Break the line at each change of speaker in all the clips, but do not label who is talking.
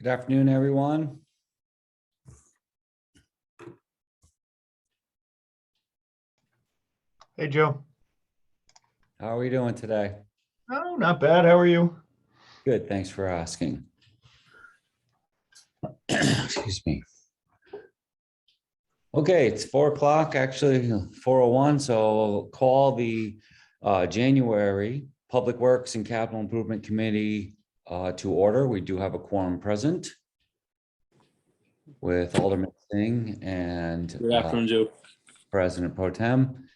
Good afternoon, everyone.
Hey, Joe.
How are we doing today?
Oh, not bad. How are you?
Good, thanks for asking. Excuse me. Okay, it's 4 o'clock, actually 4:01, so I'll call the January Public Works and Capital Improvement Committee to order. We do have a quorum present with Alderman Singh and
Good afternoon, Joe.
President Pro Tem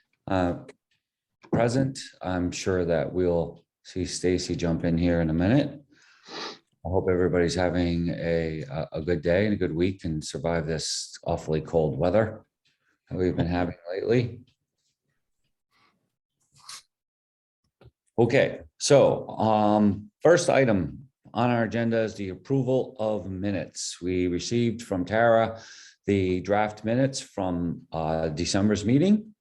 present. I'm sure that we'll see Stacy jump in here in a minute. I hope everybody's having a good day and a good week and survive this awfully cold weather that we've been having lately. Okay, so first item on our agenda is the approval of minutes. We received from Tara the draft minutes from December's meeting.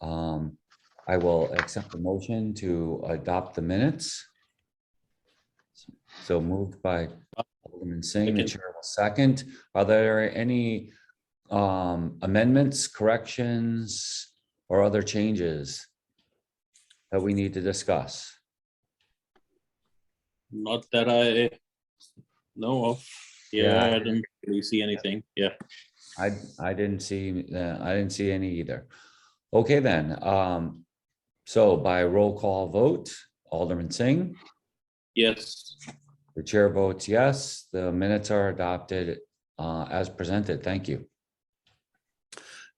I will accept the motion to adopt the minutes. So moved by Alderman Singh, the chair will second. Are there any amendments, corrections, or other changes that we need to discuss?
Not that I know of. Yeah, I didn't really see anything. Yeah.
I didn't see any either. Okay, then. So by roll call vote, Alderman Singh.
Yes.
The chair votes yes. The minutes are adopted as presented. Thank you.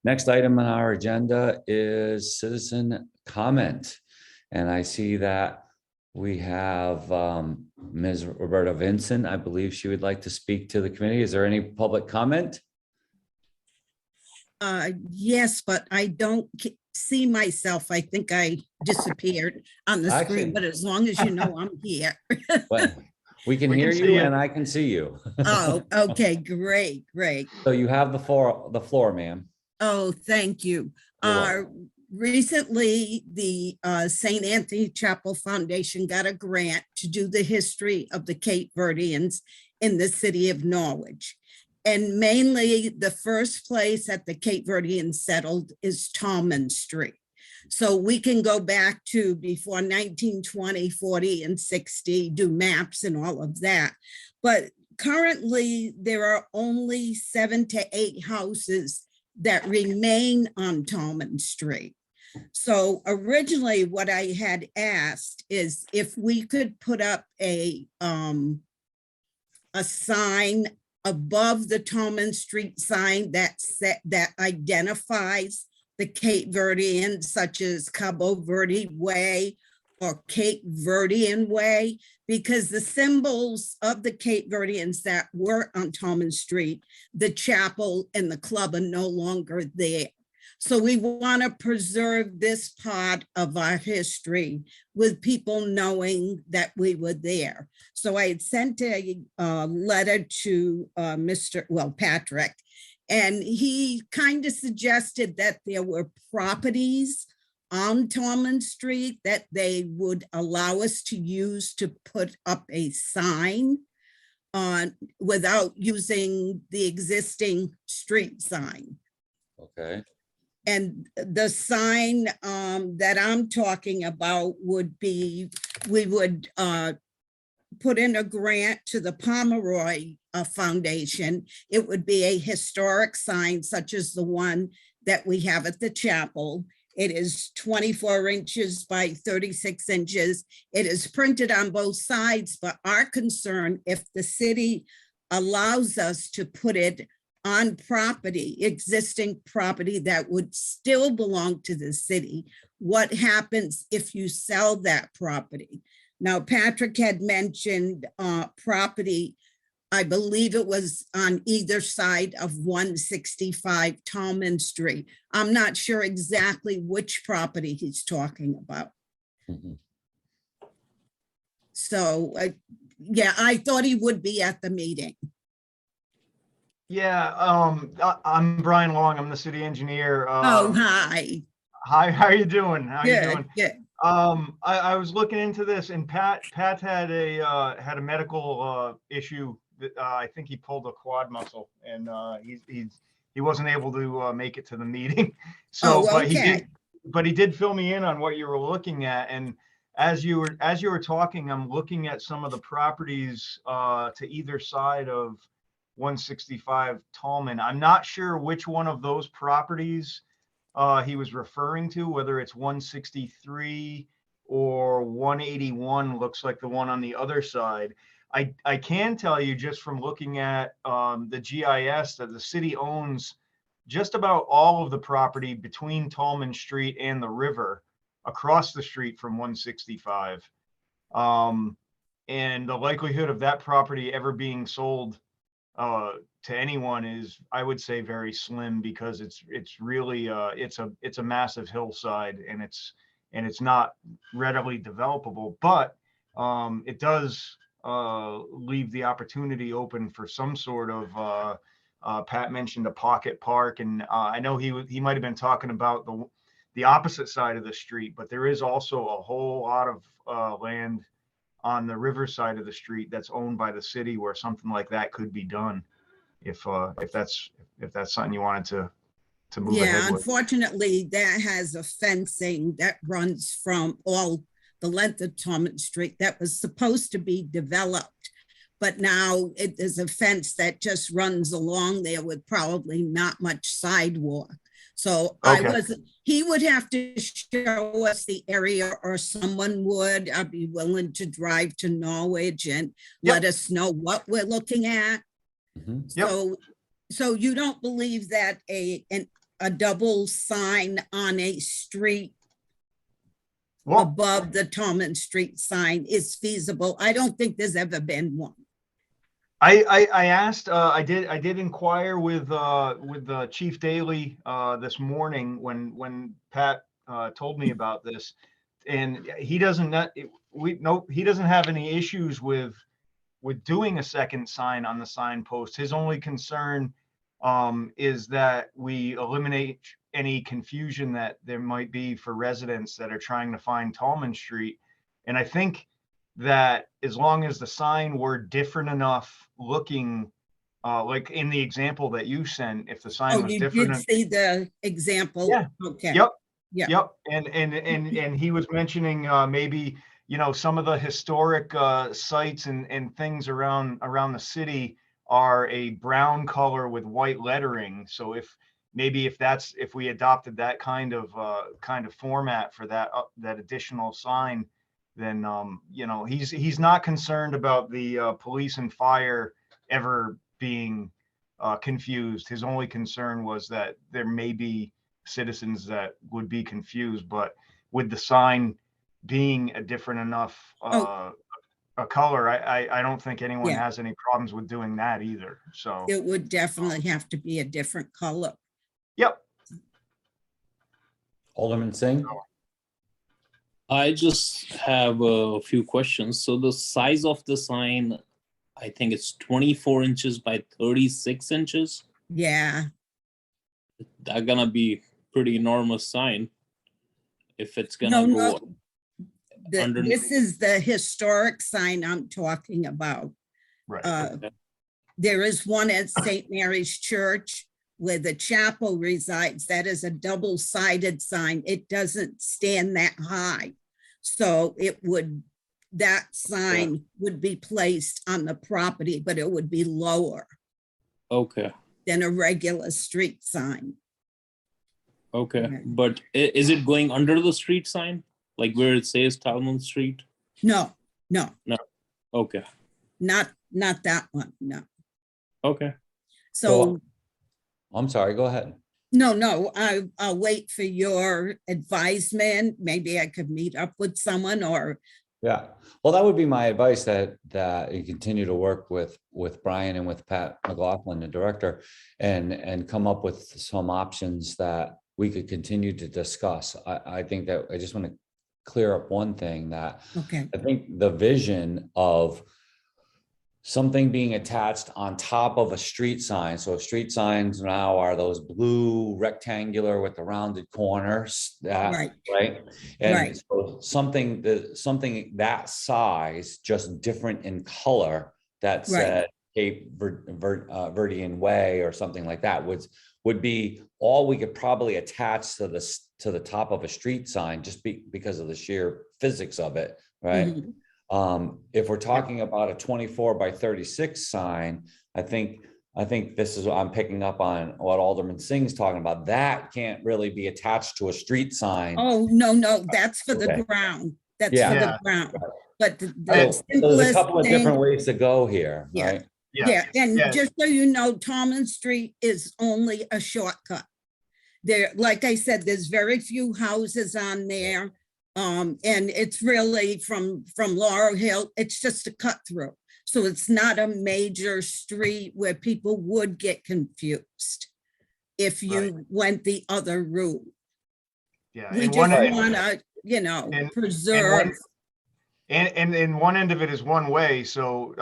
Next item on our agenda is citizen comment. And I see that we have Ms. Roberta Vincent. I believe she would like to speak to the committee. Is there any public comment?
Yes, but I don't see myself. I think I disappeared on the
Actually-
screen, but as long as you know I'm here.
Well, we can
We can
hear
see
you
you.
and I can see you.
Oh, okay, great.
So you have the floor, ma'am.
Oh, thank you.
You're welcome.
Recently, the St. Anthony Chapel Foundation got a grant to do the history of the Cape Verdeans in the city of Norwich. And mainly the first place that the Cape Verdeans settled is Tallman Street. So we can go back to before 1920, 40, and 60, do maps and all of that. But currently there are only 7 to 8 houses that remain on Tallman Street. So originally what I had asked is if we could put up a sign above the Tallman Street sign that identifies the Cape Verdean, such as Cabo Verde Way or Cape Verdean Way, because the symbols of the Cape Verdeans that were on Tallman Street, the chapel and the club are no longer there. So we want to preserve this part of our history with people knowing that we were there. So I had sent a letter to Patrick, and he kind of suggested that there were properties on Tallman Street that they would allow us to use to put up a sign on without using the existing street sign.
Okay.
And the sign that I'm talking about would be, we would put in a grant to the Pomeroy Foundation. It would be a historic sign such as the one that we have at the chapel. It is 24 inches by 36 inches. It is printed on both sides, but our concern, if the city allows us to put it on property, existing property that would still belong to the city, what happens if you sell that property? Now, Patrick had mentioned property, I believe it was on either side of 165 Tallman Street. I'm not sure exactly which property he's talking about.
Mhm.
So, yeah, I thought he would be at the meeting.
Yeah, I'm Brian Long. I'm the city engineer.
Oh, hi.
Hi, how are you doing? How are you doing?
Good.
I was looking into this, and Pat had a medical issue that I think he pulled a quad muscle, and he wasn't able to make it to the meeting. So,
Oh,
but
okay.
he did fill me in on what you were looking at, and as you were talking, I'm looking at some of the properties to either side of 165 Tallman. I'm not sure which one of those properties he was referring to, whether it's 163 or 181, looks like the one on the other side. I can tell you just from looking at the GIS that the city owns just about all of the property between Tallman Street and the river across the street from 165. And the likelihood of that property ever being sold to anyone is, I would say, very slim, because it's really it's a massive hillside, and it's not readily developable, but it does leave the opportunity open for some sort of Pat mentioned a pocket park, and I know he might have been talking about the opposite side of the street, but there is also a whole lot of land on the river side of the street that's owned by the city where something like that could be done, if that's something you wanted to move
Yeah,
ahead with.
unfortunately, that has a fencing that runs from all the length of Tallman Street that was supposed to be developed. But now there's a fence that just runs along there with probably not much sidewalk. So
Okay.
he would have to show us the area, or someone would. I'd be willing to drive to Norwich and let us know what we're looking at.
Mhm.
Yep.
So you don't believe that a double sign on a street
Well,
above the Tallman Street sign is feasible? I don't think there's ever been one.
I asked, I did inquire with Chief Daly this morning when Pat told me about this, and he doesn't have any issues with doing a second sign on the signpost. His only concern is that we eliminate any confusion that there might be for residents that are trying to find Tallman Street. And I think that as long as the sign were different enough looking, like in the example that you sent, if the sign
Oh,
was
you
different.
did see the example?
Yeah.
Okay.
Yep.
Yeah.
Yep. And he was mentioning maybe, some of the historic sites and things around the city are a brown color with white lettering. So if we adopted that kind of format for that additional sign, then he's not concerned about the police and fire ever being confused. His only concern was that there may be citizens that would be confused, but with the sign being a different enough a color, I don't think anyone
Yeah.
has any problems with doing that either. So
It would definitely have to be a different color.
yep.
Alderman Singh?
I just have a few questions. So the size of the sign, I think it's 24 inches by 36 inches.
Yeah.
That's gonna be pretty enormous sign if it's gonna go underneath.
This is the historic sign I'm talking about.
Right.
Okay.
There is one at St. Mary's Church where the chapel resides. That is a double-sided sign. It doesn't stand that high. So that sign would be placed on the property, but it would be lower
Okay.
than a regular street sign.
Okay.
Okay.
But is it going under the street sign? Like where it says Tallman Street?
No.
Okay.
Not that one, no.
Okay.
So,
I'm sorry, go ahead.
no, I'll wait for your advisement. Maybe I could meet up with someone, or
Yeah, well, that would be my advice, that you continue to work with Brian and with Pat McLaughlin, the director, and come up with some options that we could continue to discuss. I think that I just want to clear up one thing, that
okay,
I think the vision of something being attached on top of a street sign. So street signs now are those blue rectangular with the rounded corners,
Right.
right? And
Right.
so something that size, just different in color, that said Cape Verdean Way or something like that would be all we could probably attach to the top of a street sign, just because of the sheer physics of it, right?
Mhm.
If we're talking about a 24 by 36 sign, I think this is what I'm picking up on what Alderman Singh's talking about. That can't really be attached to a street sign.
Oh, no, that's for the
Okay.
ground. That's
Yeah.
for the
Yeah.
ground. But the
So there's a
simplest
couple of different
thing,
ways to go here,
Yeah.
right?
yeah, and
Yeah.
just so you know, Tolman Street is only a shortcut. There, like I said, there's very few houses on there. And it's really from Laurel Hill, it's just a cut through. So it's not a major street where people would get confused if you went the other route.
Yeah.
We
and
just
one-
wanna,
and
preserve.
And one end of it is one way, so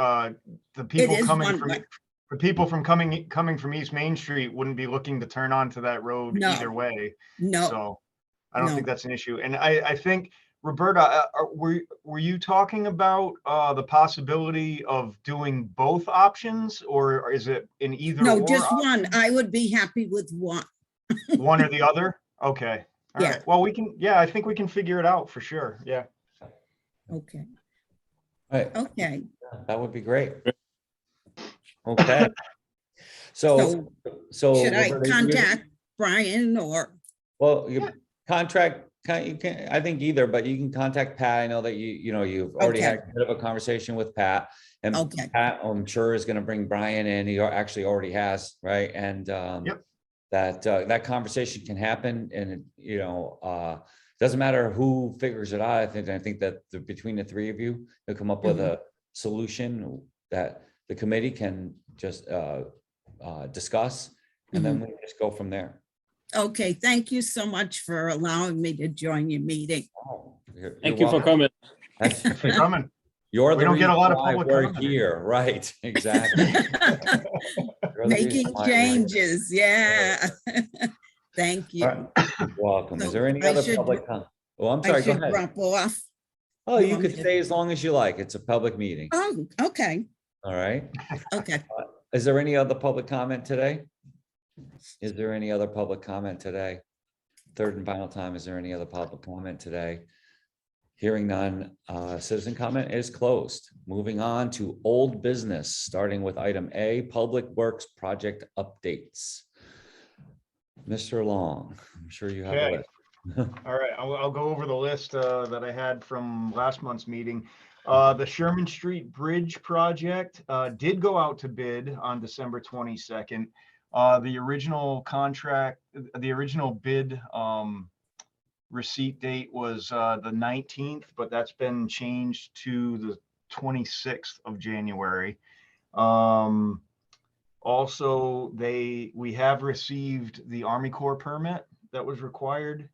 the people
is
coming
one
from
way.
the people from coming from East Main Street wouldn't be looking to turn onto that road
No.
either way.
No,
So I don't think
no.
that's an issue. And I think, Roberta, were you talking about the possibility of doing both options, or is it in either
No,
or
just one. I would be happy with one.
one or the other? Okay. All
Yeah.
right. Well, I think we can figure it out for sure. Yeah.
Okay,
Right.
okay.
That would be great. Okay. So
Should I
Roberta,
contact Brian or?
well, you contract, you can, I think either, but you can contact Pat. I know that you've already
Okay.
had a bit of a conversation with Pat. And
Okay.
Pat, I'm sure, is going to bring Brian in. He actually already has, right? And
Yep.
that conversation can happen, and doesn't matter who figures it out. I think that between the three of you, you'll come up with a solution that the committee can just discuss, and then we just go from there.
Okay, thank you so much for allowing me to join your meeting.
Oh,
Thank you for coming.
For coming.
You're
We
the
don't get a
reason
lot of
why
public
we're
comment.
here, right? Exactly. You're the
Making
reason why we're here.
changes, yeah. Thank you.
All right. You're welcome. Is
So
there any
I
other
should-
public comment? Oh, I'm
I
sorry, go
should
ahead.
drop off.
Oh, you
No,
could
I'm
stay as long as you like. It's a public meeting.
Oh, okay,
All right.
okay.
Is there any other public comment today? Is there any other public comment today? Third and final time, is there any other public comment today? Hearing none, citizen comment is closed. Moving on to old business, starting with item A, Public Works Project Updates. Mr. Long, I'm sure you have a
Okay.
list.
All right, I'll go over the list that I had from last month's meeting. The Sherman Street Bridge project did go out to bid on December 22nd. The original bid receipt date was the 19th, but that's been changed to the 26th of January. Also, we have received the Army Corps permit that was required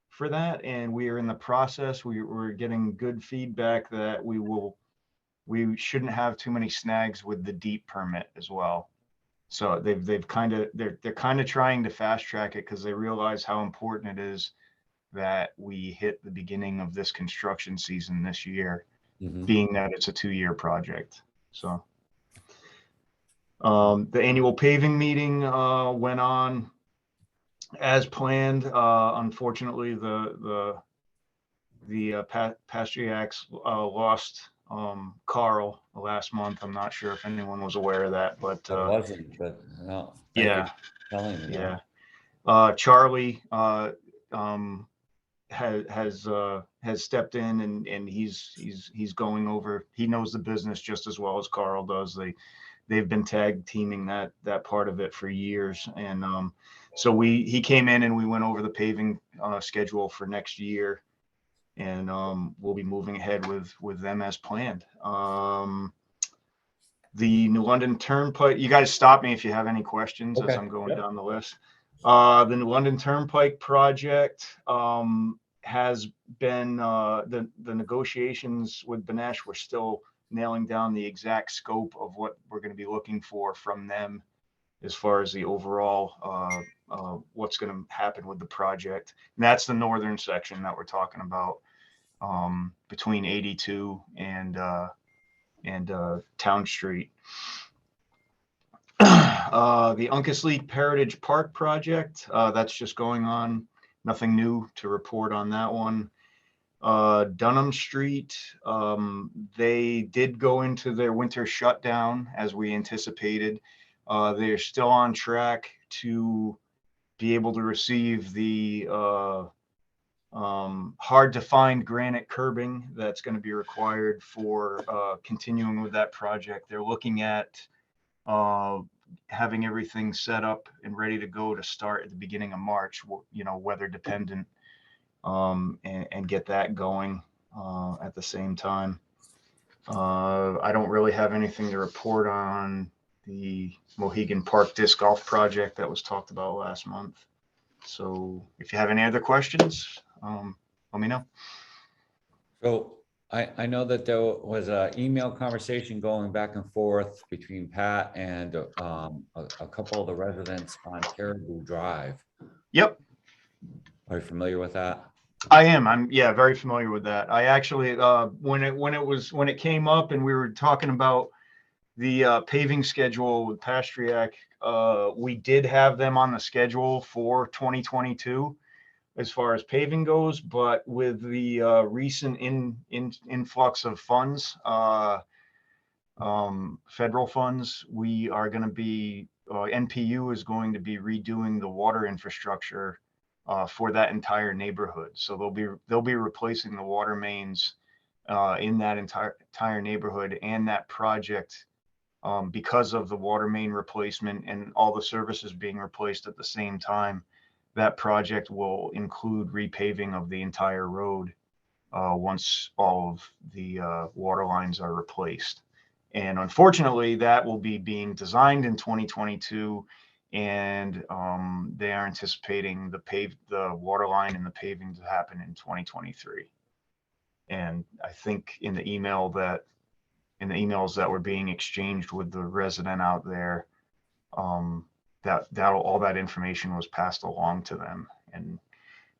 for that, and we are in the process. We're getting good feedback that we shouldn't have too many snags with the deep permit as well. So they're kind of trying to fast track it because they realize how important it is that we hit the beginning of this construction season this year, being that it's a 2-year project. So the annual paving meeting went on as planned. Unfortunately, the Pastriacs lost Carl last month. I'm not sure if anyone was aware of that, but
It wasn't, but no. Thank you for telling me that.
yeah. Charlie has stepped in, and he's going over. He knows the business just as well as Carl does. They've been tag teaming that part of it for years, and so he came in and we went over the paving schedule for next year, and we'll be moving ahead with them as planned. The New London Turnpike, you guys stop me if you have any questions as I'm going down the list. The New London Turnpike project has been, the negotiations with Benesh were still nailing down the exact scope of what we're going to be looking for from them as far as the overall what's going to happen with the project. And that's the northern section that we're talking about, between 82 and Town Street. The Unkus League Heritage Park project, that's just going on. Nothing new to report on that one. Dunham Street, they did go into their winter shutdown as we anticipated. They're still on track to be able to receive the hard to find granite curbing that's going to be required for continuing with that project. They're looking at having everything set up and ready to go to start at the beginning of March, weather dependent, and get that going at the same time. I don't really have anything to report on the Mohegan Park Disc Golf project that was talked about last month. So if you have any other questions, let me know.
So I know that there was an email conversation going back and forth between Pat and a couple of the residents on Caribou Drive.
Yep.
Are you familiar with that?
I am. I'm very familiar with that. I actually when it came up and we were talking about the paving schedule with Pastriak, we did have them on the schedule for 2022 as far as paving goes, but with the recent influx of funds, federal funds, we are going to be NPU is going to be redoing the water infrastructure for that entire neighborhood. So they'll be replacing the water mains in that entire neighborhood, and that project, because of the water main replacement and all the services being replaced at the same time, that project will include repaving of the entire road once all of the water lines are replaced. And unfortunately, that will be being designed in 2022, and they are anticipating the water line and the paving to happen in 2023. And I think in the emails that were being exchanged with the resident out there, all that information was passed along to them. And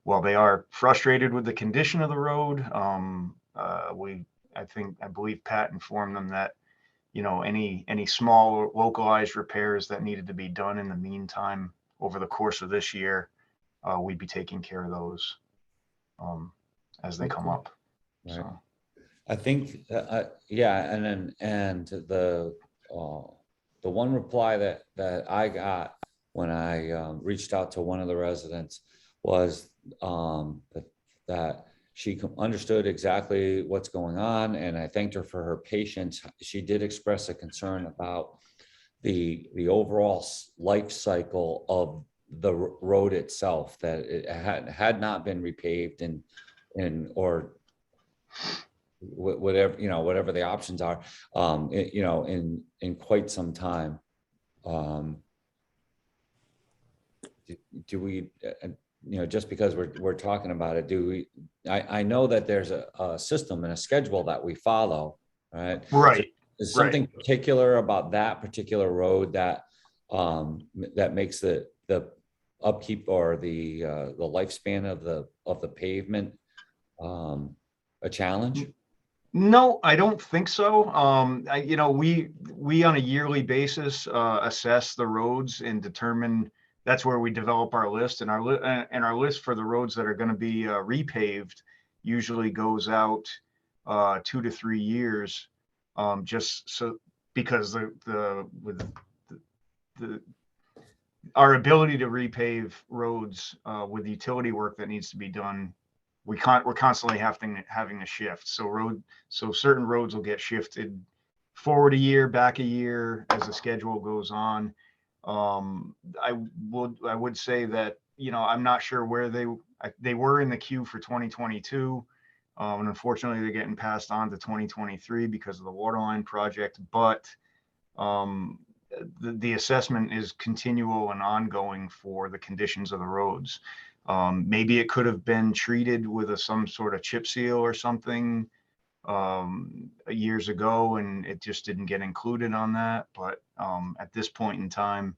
while they are frustrated with the condition of the road, I believe Pat informed them that, any small localized repairs that needed to be done in the meantime over the course of this year, we'd be taking care of those as they come up.
Right.
So
I think, and the one reply that I got when I reached out to one of the residents was that she understood exactly what's going on, and I thanked her for her patience. She did express a concern about the overall life cycle of the road itself, that it had not been repaved or whatever the options are, in quite some time. Do we, just because we're talking about it, I know that there's a system and a schedule that we follow, right?
right.
So is something particular about that particular road that makes the upkeep or the lifespan of the pavement a challenge?
No, I don't think so. We on a yearly basis assess the roads and determine. That's where we develop our list, and our list for the roads that are going to be repaved usually goes out 2 to 3 years, just so because our ability to repave roads with utility work that needs to be done, we're constantly having to shift. So certain roads will get shifted forward a year, back a year as the schedule goes on. I would say that, I'm not sure where they were in the queue for 2022. And unfortunately they're getting passed on to 2023 because of the waterline project. But the assessment is continual and ongoing for the conditions of the roads. Maybe it could have been treated with some sort of chip seal or something years ago, and it just didn't get included on that. But at this point in time,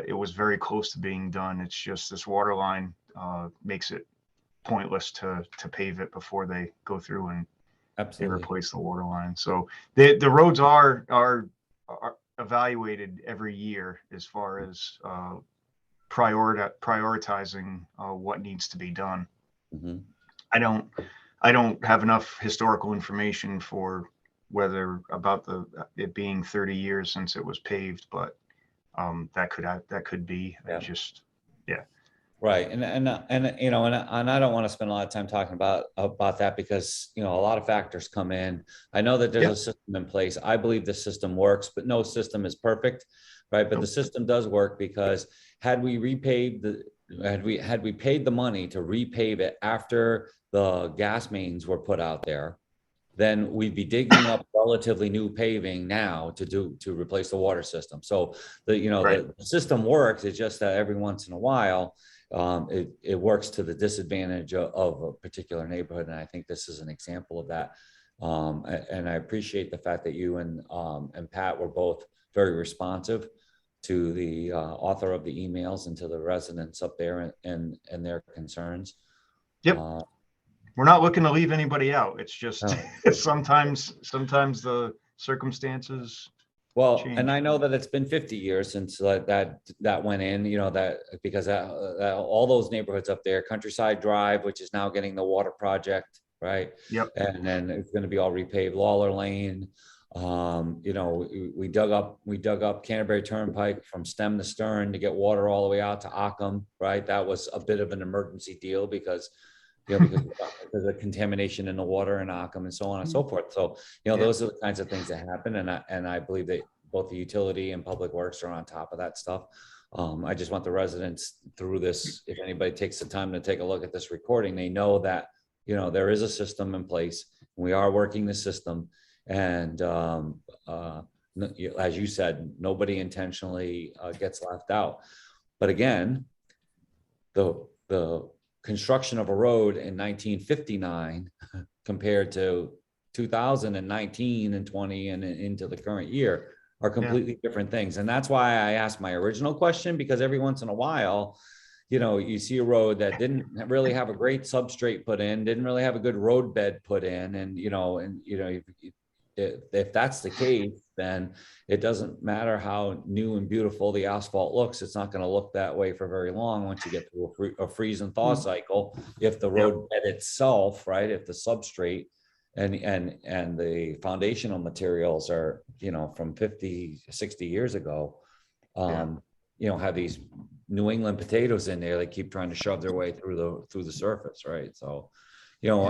it was very close to being done. It's just this water line makes it pointless to pave it before they go through and
Absolutely.
replace the water line. So the roads are evaluated every year as far as prioritizing what needs to be done.
Mhm.
I don't have enough historical information for whether about it being 30 years since it was paved, but that could be.
Yeah.
Just
Right. You know, and I don't want to spend a lot of time talking about that because, you know, a lot of factors come in. I know that there's
Yeah.
a system in place. I believe the system works, but no system is perfect. Right. But the system does work because had we repaved had we paid the money to repave it after the gas mains were put out there, then we'd be digging up relatively new paving now to replace the water system. So
Right.
the system works. It's just that every once in a while, it works to the disadvantage of a particular neighborhood. And I think this is an example of that. And I appreciate the fact that you and Pat were both very responsive to the author of the emails and to the residents up there and their concerns.
Yep. We're not looking to leave anybody out. It's just
No.
sometimes the circumstances.
Well,
change.
and I know that it's been 50 years since that went in, you know, that because all those neighborhoods up there, Countryside Drive, which is now getting the water project, right?
Yep.
And then it's going to be all repaved. Lawler Lane, you know, we dug up Canterbury Turnpike from stem to stern to get water all the way out to Ockham, right? That was a bit of an emergency deal because because of contamination in the water in Ockham and so on and so forth. So, you know,
Yeah.
those are the kinds of things that happen. And I believe that both the utility and public works are on top of that stuff. I just want the residents through this, if anybody takes the time to take a look at this recording, they know that, you know, there is a system in place. We are working the system. And as you said, nobody intentionally gets left out. But again, the construction of a road in 1959 compared to 2019 and 20 and into the current year are completely different things. And that's why I asked my original question, because every once in a while, you know, you see a road that didn't really have a great substrate put in, didn't really have a good road bed put in. And, you know, if that's the case, then it doesn't matter how new and beautiful the asphalt looks. It's not going to look that way for very long once you get to a freeze and thaw cycle. If the road bed itself, right, if the substrate and the foundational materials are, you know, from 50, 60 years ago, you know, have these New England potatoes in there, they keep trying to shove their way through the surface, right? So, you know,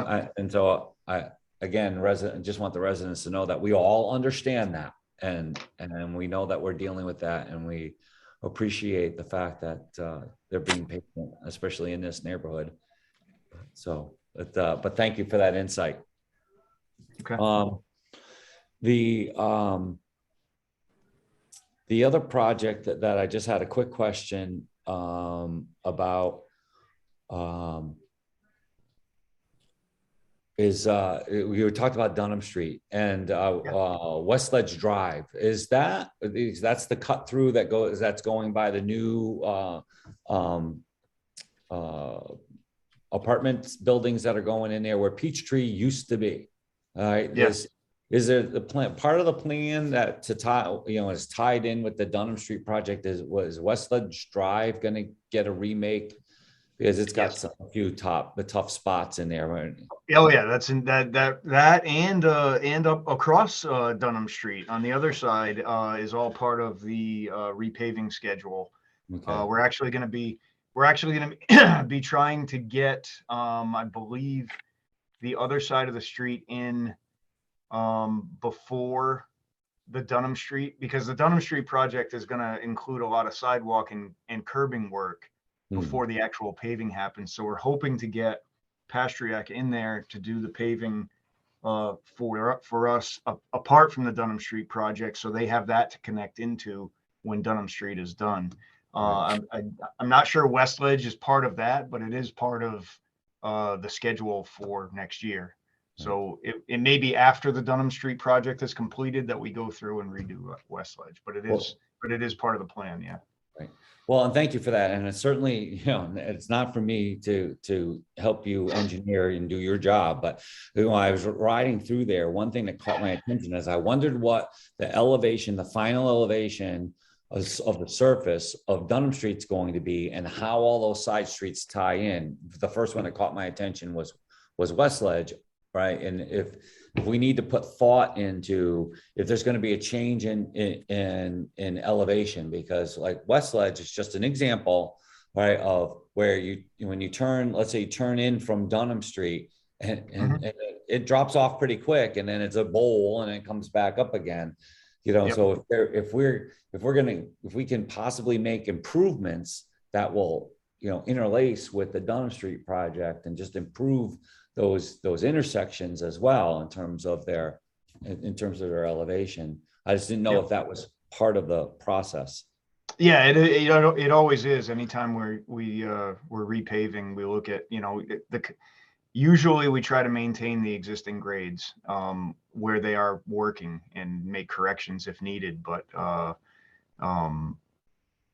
again, just want the residents to know that we all understand that. And we know that we're dealing with that, and we appreciate the fact that they're being patient, especially in this neighborhood. So, but thank you for that insight.
Okay.
The other project that I just had a quick question about is we were talking about Dunham Street and West Ledge Drive. That's the cut through that's going by the new apartment buildings that are going in there where Peachtree used to be. All right.
Yes.
Is there the plan, part of the plan that to tie, you know, is tied in with the Dunham Street project was West Ledge Drive going to get a remake? Because it's got a few tough spots in there. Right?
Oh yeah, that's in that and up across Dunham Street on the other side is all part of the repaving schedule.
Okay.
We're actually going to be trying to get I believe the other side of the street in before the Dunham Street, because the Dunham Street project is going to include a lot of sidewalk and curbing work before the actual paving happens. So we're hoping to get Pastriak in there to do the paving for us apart from the Dunham Street project, so they have that to connect into when Dunham Street is done. I'm not sure West Ledge is part of that, but it is part of the schedule for next year. So it may be after the Dunham Street project is completed that we go through and redo West Ledge, but it is part of the plan, yeah.
Right. Well, and thank you for that. And it's certainly, it's not for me to help you engineer and do your job, but I was riding through there, one thing that caught my attention is I wondered what the elevation, the final elevation of the surface of Dunham Street's going to be and how all those side streets tie in. The first one that caught my attention was West Ledge, right? And if we need to put thought into if there's going to be a change in elevation, because like West Ledge is just an example, right, of where when you turn, let's say you turn in from Dunham Street and it drops off pretty quick and then it's a bowl and it comes back up again.
Yep.
So if we can possibly make improvements that will, interlace with the Dunham Street project and just improve those intersections as well in terms of their elevation. I just didn't know if that was part of the process.
Yeah, it always is. Anytime we're repaving, we look at, usually we try to maintain the existing grades where they are working and make corrections if needed. But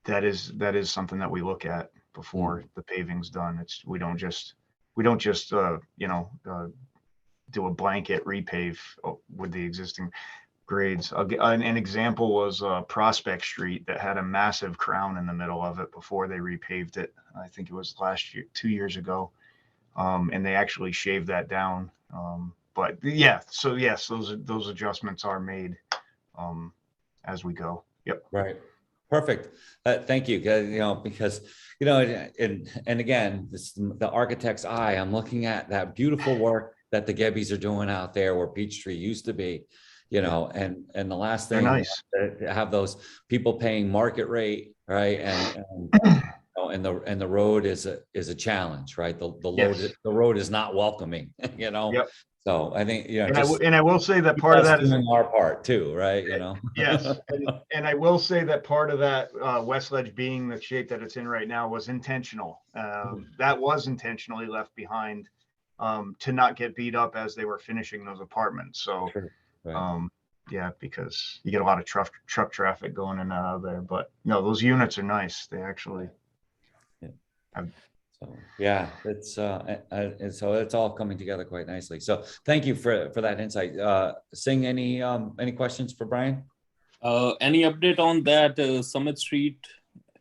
that is something that we look at before the paving's done. We don't just do a blanket repave with the existing grades. An example was Prospect Street that had a massive crown in the middle of it before they repaved it. I think it was 2 years ago. And they actually shaved that down. But yeah, so yes, those adjustments are made as we go. Yep.
Right. Perfect. Thank you. Because, and again, the architect's eye, I'm looking at that beautiful work that the Gebbies are doing out there where Peachtree used to be, and the last thing
nice.
to have those people paying market rate, right? And the road is a challenge, right? The road is not welcoming,
Yep.
So I think,
and I will say that part of that is
doing our part too, right?
Yes. And I will say that part of that West Ledge being the shape that it's in right now was intentional. That was intentionally left behind to not get beat up as they were finishing those apartments. So,
Sure. Right.
yeah, because you get a lot of truck traffic going in and out of there. But no, those units are nice. They actually.
So yeah, it's and so it's all coming together quite nicely. So thank you for that insight. Sing, any questions for Brian?
Any update on that Summit Street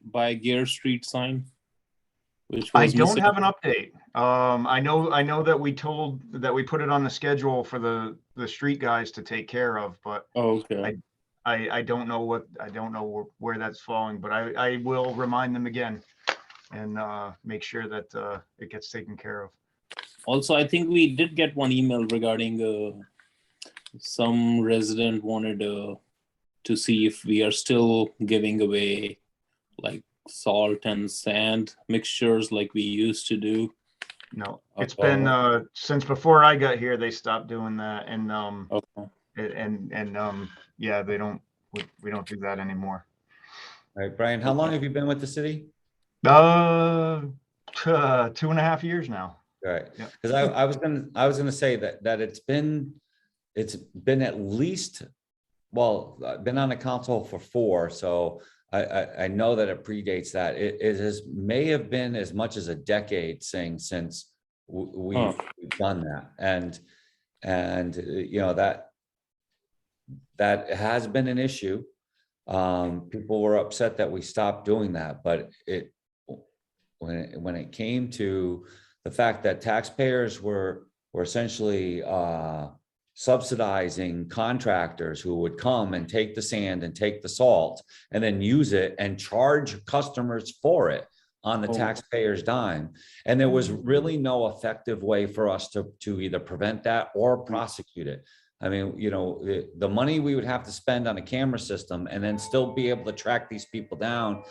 by Gear Street sign? Which
I
was
don't
missing?
have an update. I know that we put it on the schedule for the street guys to take care of, but
Okay.
I don't know where that's falling, but I will remind them again and make sure that it gets taken care of.
Also, I think we did get one email regarding some resident wanted to see if we are still giving away like salt and sand mixtures like we used to do.
No, it's been since before I got here. They stopped doing that, and yeah, we don't do that anymore.
All right, Brian, how long have you been with the city?
2.5 years now.
Right,
Yep.
because I was gonna say that it's been at least, well, I've been on the council for 4, so I know that it predates that. It may have been as much as a decade since we've done that, and that has been an issue. People were upset that we stopped doing that, but when it came to the fact that taxpayers were essentially subsidizing contractors who would come and take the sand and take the salt and then use it and charge customers for it on the taxpayer's dime. And there was really no effective way for us to either prevent that or prosecute it. I mean, the money we would have to spend on a camera system and then still be able to track these people down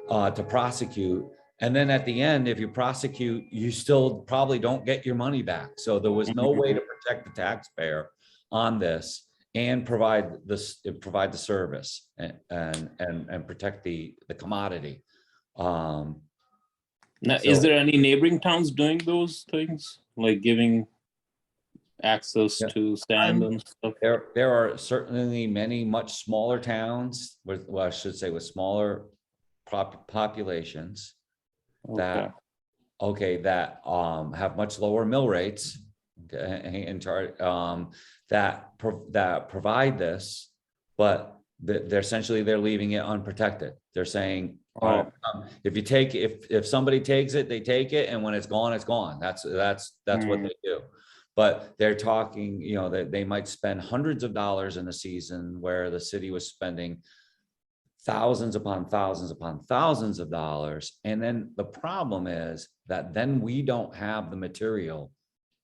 to prosecute. And then at the end, if you prosecute, you still probably don't get your money back. So there was no way to protect the taxpayer on this and provide the service and protect the commodity.
Now, is there any neighboring towns doing those things, like giving access
Yeah.
to sand and stuff.
There are certainly many much smaller towns with, well, I should say with smaller populations
Okay.
that, okay, that have much lower mill rates, okay, and that provide this, but they're essentially they're leaving it unprotected. They're saying, all right, if somebody takes it, they take it, and when it's gone, it's gone. That's what they do. But they're talking, you know, that they might spend hundreds of dollars in a season where the city was spending thousands upon thousands upon thousands of dollars. And then the problem is that then we don't have the material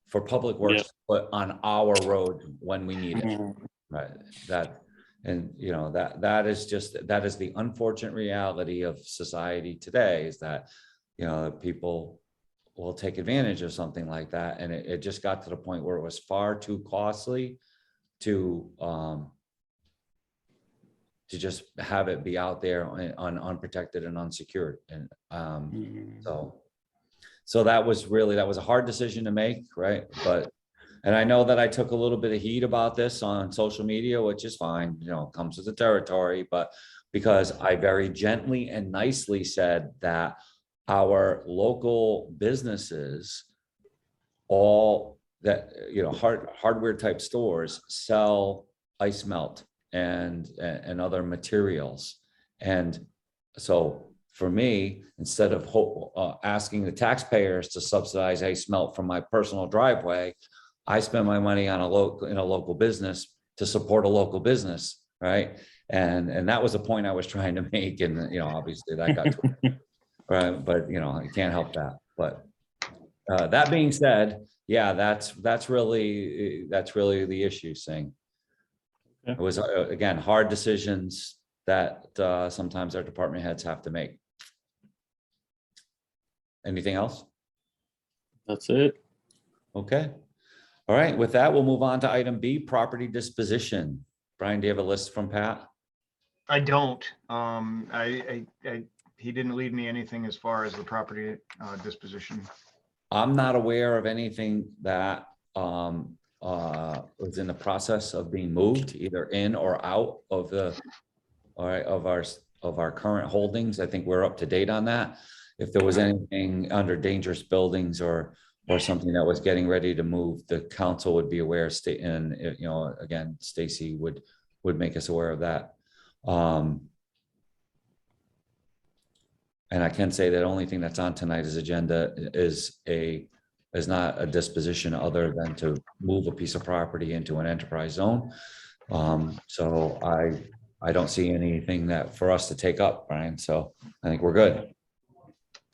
for public works to put on our road when we need it. Right. And you know, that is the unfortunate reality of society today, is that, you know, people will take advantage of something like that. And it just got to the point where it was far too costly to just have it be out there unprotected and unsecured. And so that was a hard decision to make, right? And I know that I took a little bit of heat about this on social media, which is fine, you know, comes with the territory, but because I very gently and nicely said that our local businesses, all that, you know, hardware type stores sell ice melt and other materials. And so for me, instead of asking the taxpayers to subsidize ice melt from my personal driveway, I spend my money on a local business to support a local business, right? And that was the point I was trying to make. And, you know, obviously that got right, but you know, you can't help that. But that being said, yeah, that's really the issue, Singh. It was again hard decisions that sometimes our department heads have to make. Anything else?
That's it.
Okay. All right. With that, we'll move on to item B, property disposition. Brian, do you have a list from Pat?
I don't. He didn't leave me anything as far as the property disposition.
I'm not aware of anything that was in the process of being moved, either in or out of our current holdings. I think we're up to date on that. If there was anything under dangerous buildings or something that was getting ready to move, the council would be aware. And you know, again, Stacy would make us aware of that. And I can say that only thing that's on tonight's agenda is not a disposition other than to move a piece of property into an enterprise zone. So I don't see anything that for us to take up, Brian. So I think we're good.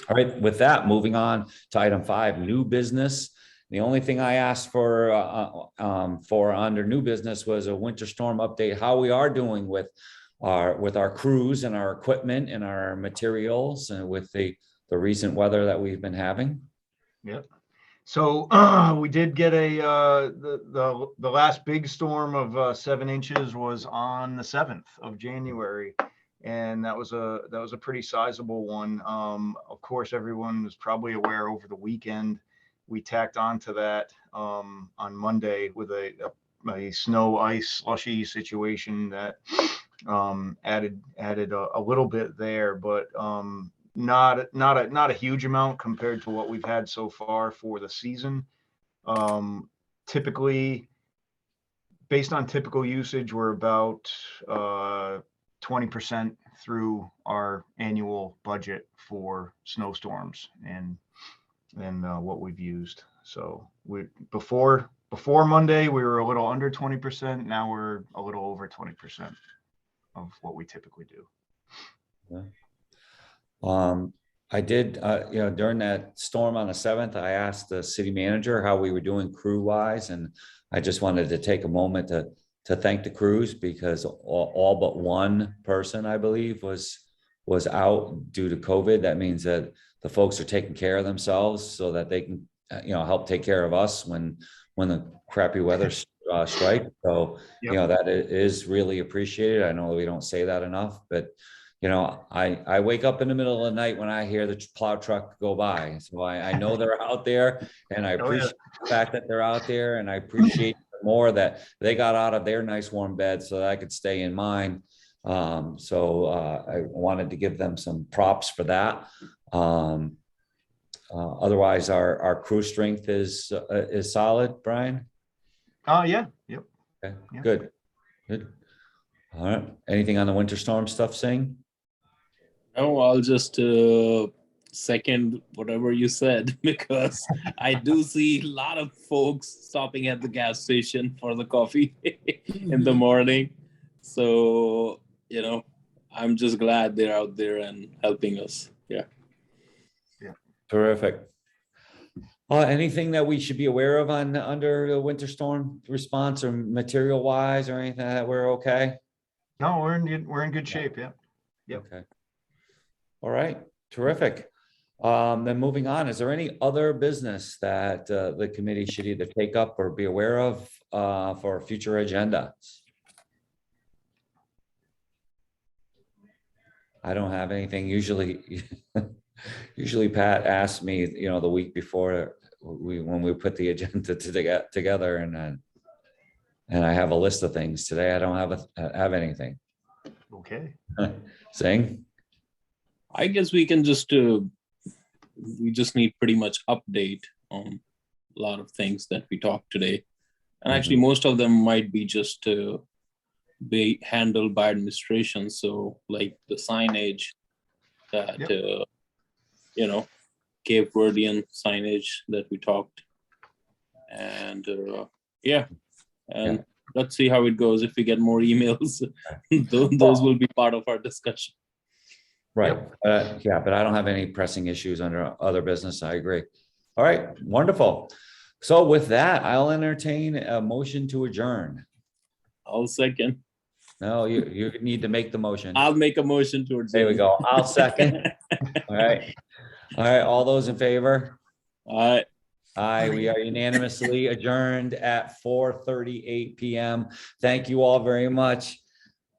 All right, with that, moving on to item 5, new business. The only thing I asked for under new business was a winter storm update, how we are doing with our crews and our equipment and our materials and with the recent weather that we've been having.
Yep. So we did get the last big storm of 7 inches was on the 7th of January. And that was a pretty sizable one. Of course, everyone was probably aware over the weekend. We tacked on to that on Monday with a snow ice slushy situation that added a little bit there, but not a huge amount compared to what we've had so far for the season. Typically, based on typical usage, we're about 20% through our annual budget for snowstorms and what we've used. So before Monday, we were a little under 20%. Now we're a little over 20% of what we typically do.
Yeah. I did, you know, during that storm on the 7th, I asked the city manager how we were doing crew wise. And I just wanted to take a moment to thank the crews, because all but one person, I believe, was out due to COVID. That means that the folks are taking care of themselves so that they can, you know, help take care of us when the crappy weather strike. So, you know, that is really appreciated. I know we don't say that enough, but you know, I wake up in the middle of the night when I hear the plow truck go by. So I know they're out there, and I
Oh, yeah.
appreciate the fact that they're out there, and I appreciate more that they got out of their nice warm bed so that I could stay in mine. So I wanted to give them some props for that. Otherwise, our crew strength is solid, Brian.
Yeah, yep.
Okay,
Yeah.
good, good. All right. Anything on the winter storm stuff, Singh?
No, I'll just second whatever you said, because I do see a lot of folks stopping at the gas station for the coffee in the morning. So, you know, I'm just glad they're out there and helping us. Yeah.
Terrific. Anything that we should be aware of under the winter storm response, or material wise, or anything that we're okay?
No, we're in good shape. Yeah. Yep.
Okay. All right, terrific. Then moving on, is there any other business that the committee should either take up or be aware of for a future agenda? I don't have anything. Usually Pat asks me, you know, the week before when we put the agenda together, and I have a list of things. Today I don't have anything.
Okay.
Sing?
I guess we can just, we just need pretty much update on a lot of things that we talked today. And actually, most of them might be just be handled by administration. So like the signage that, you know, Cape Verdean signage that we talked. And let's see how it goes. If we get more emails, those will be part of our discussion.
Right. Yeah, but I don't have any pressing issues under other business. I agree. All right, wonderful. So with that, I'll entertain a motion to adjourn.
I'll second.
No, you need to make the motion.
I'll make a motion to adjourn.
There we go. I'll second. All right. All right. All those in favor?
All right.
Aye, we are unanimously adjourned at 4:38 p.m. Thank you all very much.